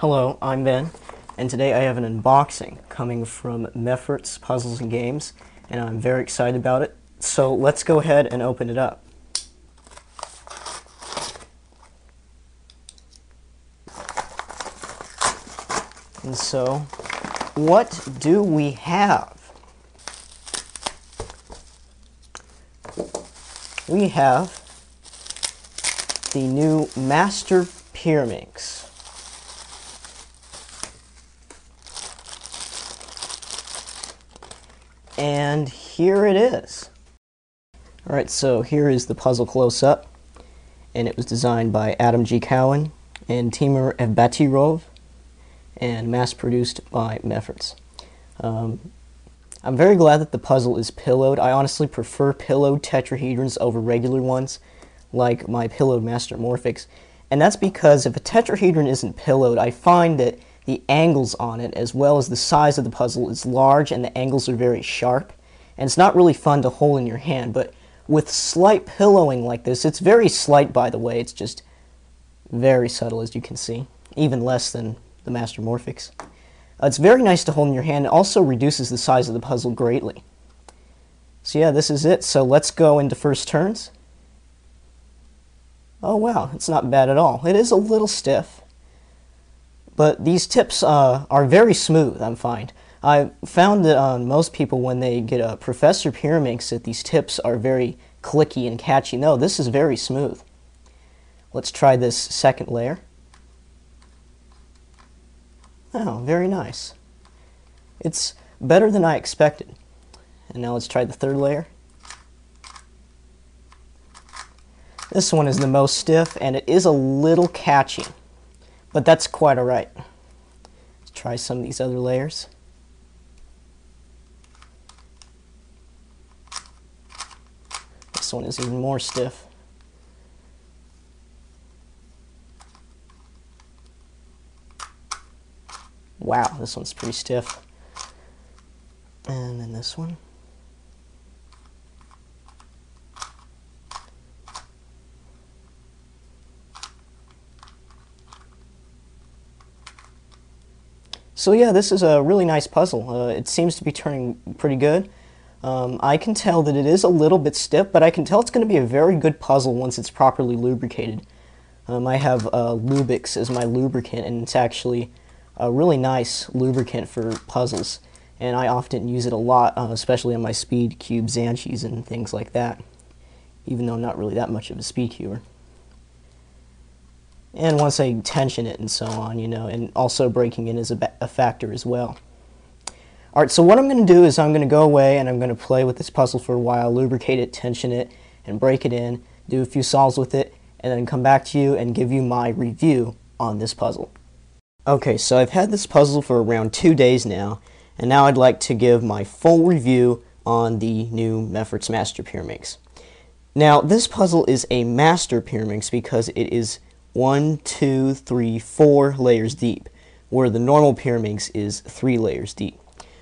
Hello, I'm Ben, and today I have an unboxing coming from Meffert's Puzzles and Games, and I'm very excited about it. So let's go ahead and open it up. And so, what do we have? We have the new Master Pyraminx. And here it is. Alright, so here is the puzzle close-up, and it was designed by Adam G. Cowan and Timur Evbatirov, and mass-produced by Meffert. I'm very glad that the puzzle is pillowed. I honestly prefer pillowed tetrahedrons over regular ones, like my pillowed Master Morphics, and that's because if a tetrahedron isn't pillowed, I find that the angles on it, as well as the size of the puzzle, is large and the angles are very sharp, and it's not really fun to hold in your hand. But with slight pillowing like this, it's very slight, by the way, it's just very subtle, as you can see, even less than the Master Morphics. It's very nice to hold in your hand. It also reduces the size of the puzzle greatly. So yeah, this is it. So let's go into first turns. Oh wow, it's not bad at all. It is a little stiff, but these tips are very smooth, I find. I found that most people, when they get a Professor Pyraminx, that these tips are very clicky and catchy. No, this is very smooth. Let's try this second layer. Oh, very nice. It's better than I expected. And now let's try the third layer. This one is the most stiff, and it is a little catchy, but that's quite alright. Let's try some of these other layers. This one is even more stiff. Wow, this one's pretty stiff. And then this one. So yeah, this is a really nice puzzle. It seems to be turning pretty good. I can tell that it is a little bit stiff, but I can tell it's going to be a very good puzzle once it's properly lubricated. I have Lubix as my lubricant, and it's actually a really nice lubricant for puzzles, and I often use it a lot, especially on my speed cube Zanchis and things like that, even though I'm not really that much of a speed cuber. And once I tension it and so on, you know, and also breaking in is a factor as well. Alright, so what I'm going to do is I'm going to go away and I'm going to play with this puzzle for a while, lubricate it, tension it, and break it in, do a few solves with it, and then come back to you and give you my review on this puzzle. Okay, so I've had this puzzle for around 2 days now, and now I'd like to give my full review on the new Meffert's Master Pyraminx. Now, this puzzle is a Master Pyraminx because it is 1, 2, 3, 4 layers deep, where the normal Pyraminx is 3 layers deep.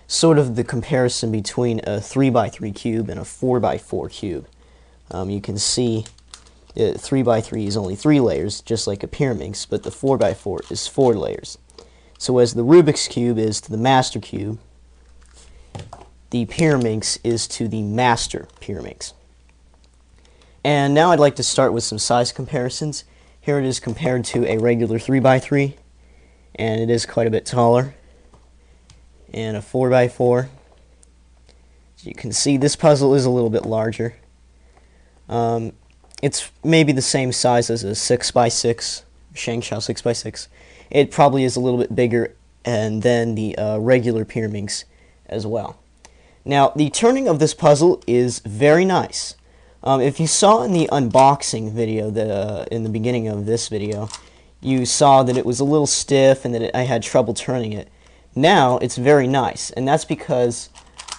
Sort of the comparison between a 3x3 cube and a 4x4 cube. You can see 3x3 is only 3 layers, just like a Pyraminx, but the 4x4 is 4 layers. So as the Rubik's Cube is to the Master Cube, the Pyraminx is to the Master Pyraminx. And now I'd like to start with some size comparisons. Here it is compared to a regular 3x3, and it is quite a bit taller. And a 4x4. As you can see, this puzzle is a little bit larger. It's maybe the same size as a 6x6, Shangshao 6x6. It probably is a little bit bigger and then the regular Pyraminx as well. Now, the turning of this puzzle is very nice. If you saw in the unboxing video, in the beginning of this video, you saw that it was a little stiff and that I had trouble turning it. Now, it's very nice, and that's because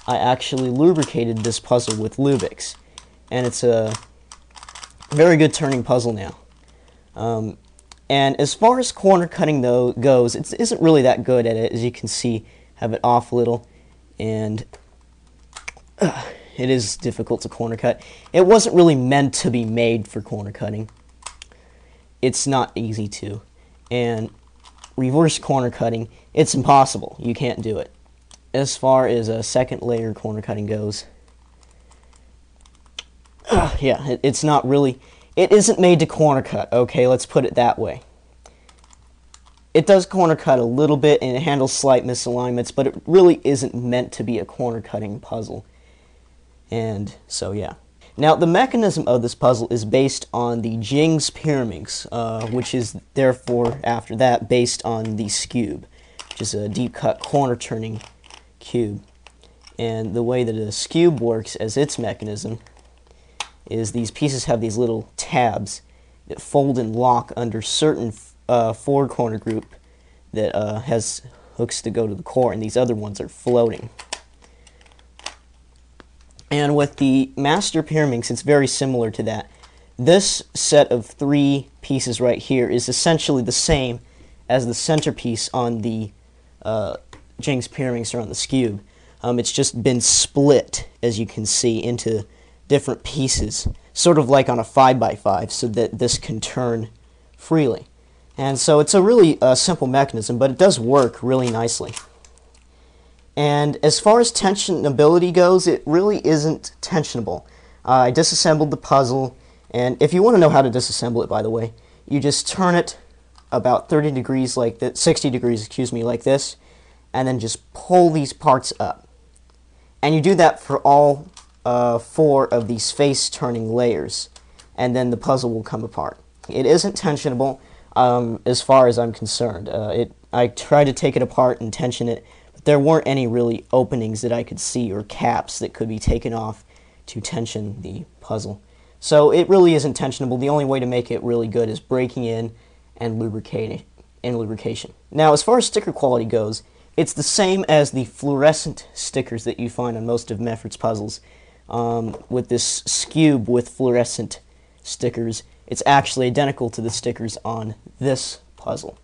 I actually lubricated this puzzle with Lubix, and it's a very good turning puzzle now. And as far as corner cutting though goes, it isn't really that good at it. As you can see, have it off a little, and it is difficult to corner cut. It wasn't really meant to be made for corner cutting. It's not easy to, and reverse corner cutting, it's impossible. You can't do it. As far as a second layer corner cutting goes, yeah, it's not really, it isn't made to corner cut, okay, let's put it that way. It does corner cut a little bit and it handles slight misalignments, but it really isn't meant to be a corner cutting puzzle. And so yeah. Now the mechanism of this puzzle is based on the Jing's Pyraminx, which is therefore after that based on the Skube, which is a deep cut corner turning cube. And the way that a Skube works as its mechanism is these pieces have these little tabs that fold and lock under certain forward corner group that has hooks to go to the core, and these other ones are floating. And with the Master Pyraminx, it's very similar to that. This set of 3 pieces right here is essentially the same as the centerpiece on the Jing's Pyraminx or on the Skube. It's just been split, as you can see, into different pieces, sort of like on a 5x5, so that this can turn freely. And so it's a really simple mechanism, but it does work really nicely. And as far as tensionability goes, it really isn't tensionable. I disassembled the puzzle, and if you want to know how to disassemble it, by the way, you just turn it about 30 degrees like that, 60 degrees, excuse me, like this, and then just pull these parts up. And you do that for all 4 of these face-turning layers, and then the puzzle will come apart. It isn't tensionable as far as I'm concerned. I tried to take it apart and tension it, but there weren't any really openings that I could see or caps that could be taken off to tension the puzzle. So it really isn't tensionable. The only way to make it really good is breaking in and lubrication. Now, as far as sticker quality goes, it's the same as the fluorescent stickers that you find on most of Meffert's puzzles. With this Skube with fluorescent stickers, it's actually identical to the stickers on this puzzle.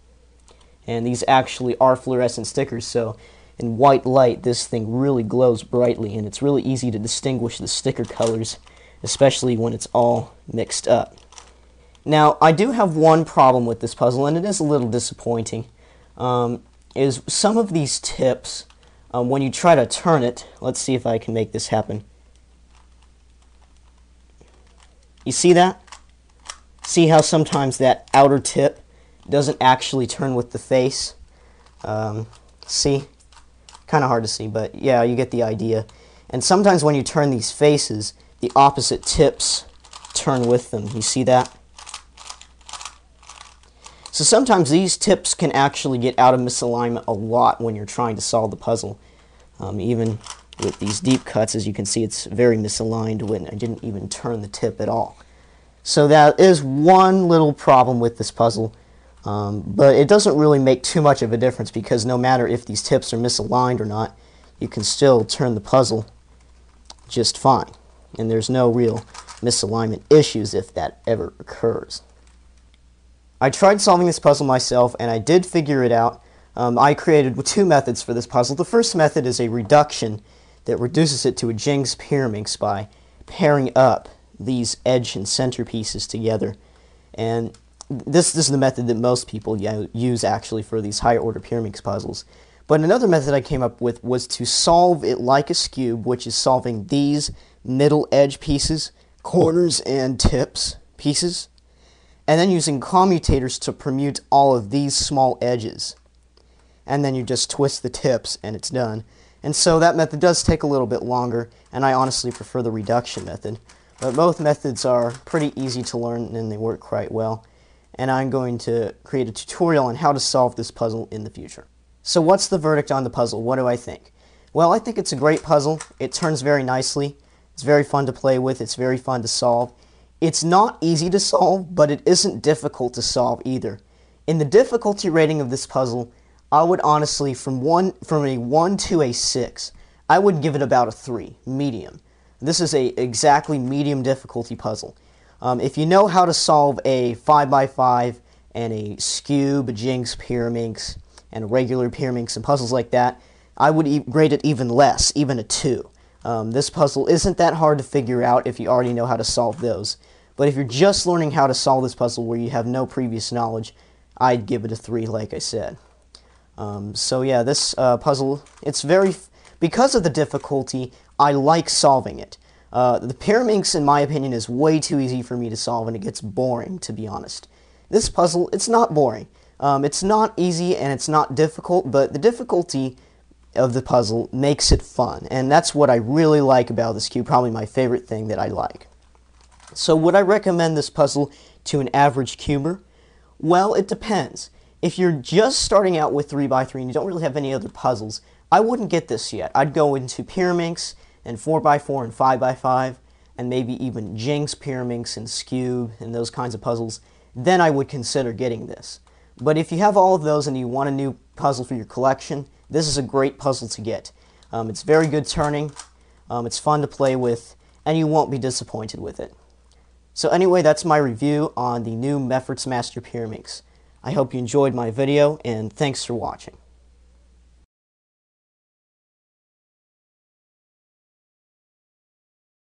And these actually are fluorescent stickers, so in white light this thing really glows brightly, and it's really easy to distinguish the sticker colors, especially when it's all mixed up. Now, I do have one problem with this puzzle, and it is a little disappointing, is some of these tips, when you try to turn it, let's see if I can make this happen. You see that? See how sometimes that outer tip doesn't actually turn with the face? See? Kind of hard to see, but yeah, you get the idea. And sometimes when you turn these faces, the opposite tips turn with them. You see that? So sometimes these tips can actually get out of misalignment a lot when you're trying to solve the puzzle. Even with these deep cuts, as you can see, it's very misaligned when I didn't even turn the tip at all. So that is one little problem with this puzzle, but it doesn't really make too much of a difference, because no matter if these tips are misaligned or not, you can still turn the puzzle just fine. And there's no real misalignment issues if that ever occurs. I tried solving this puzzle myself, and I did figure it out. I created 2 methods for this puzzle. The first method is a reduction that reduces it to a Jing's Pyraminx by pairing up these edge and center pieces together. And this is the method that most people use actually for these higher order Pyraminx puzzles. But another method I came up with was to solve it like a Skube, which is solving these middle edge pieces, corners and tips pieces, and then using commutators to permute all of these small edges. And then you just twist the tips and it's done. And so that method does take a little bit longer, and I honestly prefer the reduction method. But both methods are pretty easy to learn and they work quite well. And I'm going to create a tutorial on how to solve this puzzle in the future. So what's the verdict on the puzzle? What do I think? Well, I think it's a great puzzle. It turns very nicely. It's very fun to play with. It's very fun to solve. It's not easy to solve, but it isn't difficult to solve either. In the difficulty rating of this puzzle, I would honestly, from a 1 to a 6, I would give it about a 3, medium. This is a exactly medium difficulty puzzle. If you know how to solve a 5x5 and a Skube, a Jing's Pyraminx, and a regular Pyraminx and puzzles like that, I would grade it even less, even a 2. This puzzle isn't that hard to figure out if you already know how to solve those. But if you're just learning how to solve this puzzle where you have no previous knowledge, I'd give it a 3, like I said. So yeah, this puzzle, because of the difficulty, I like solving it. The Pyraminx, in my opinion, is way too easy for me to solve, and it gets boring, to be honest. This puzzle, it's not boring. It's not easy and it's not difficult, but the difficulty of the puzzle makes it fun, and that's what I really like about this cube, probably my favorite thing that I like. So would I recommend this puzzle to an average cuber? Well, it depends. If you're just starting out with 3x3 and you don't really have any other puzzles, I wouldn't get this yet. I'd go into Pyraminx and 4x4 and 5x5 and maybe even Jinx, Pyraminx, and Scube and those kinds of puzzles. Then I would consider getting this. But if you have all of those and you want a new puzzle for your collection, this is a great puzzle to get. It's very good turning, it's fun to play with, and you won't be disappointed with it. So anyway, that's my review on the new Meffert's Master Pyraminx. I hope you enjoyed my video, and thanks for watching.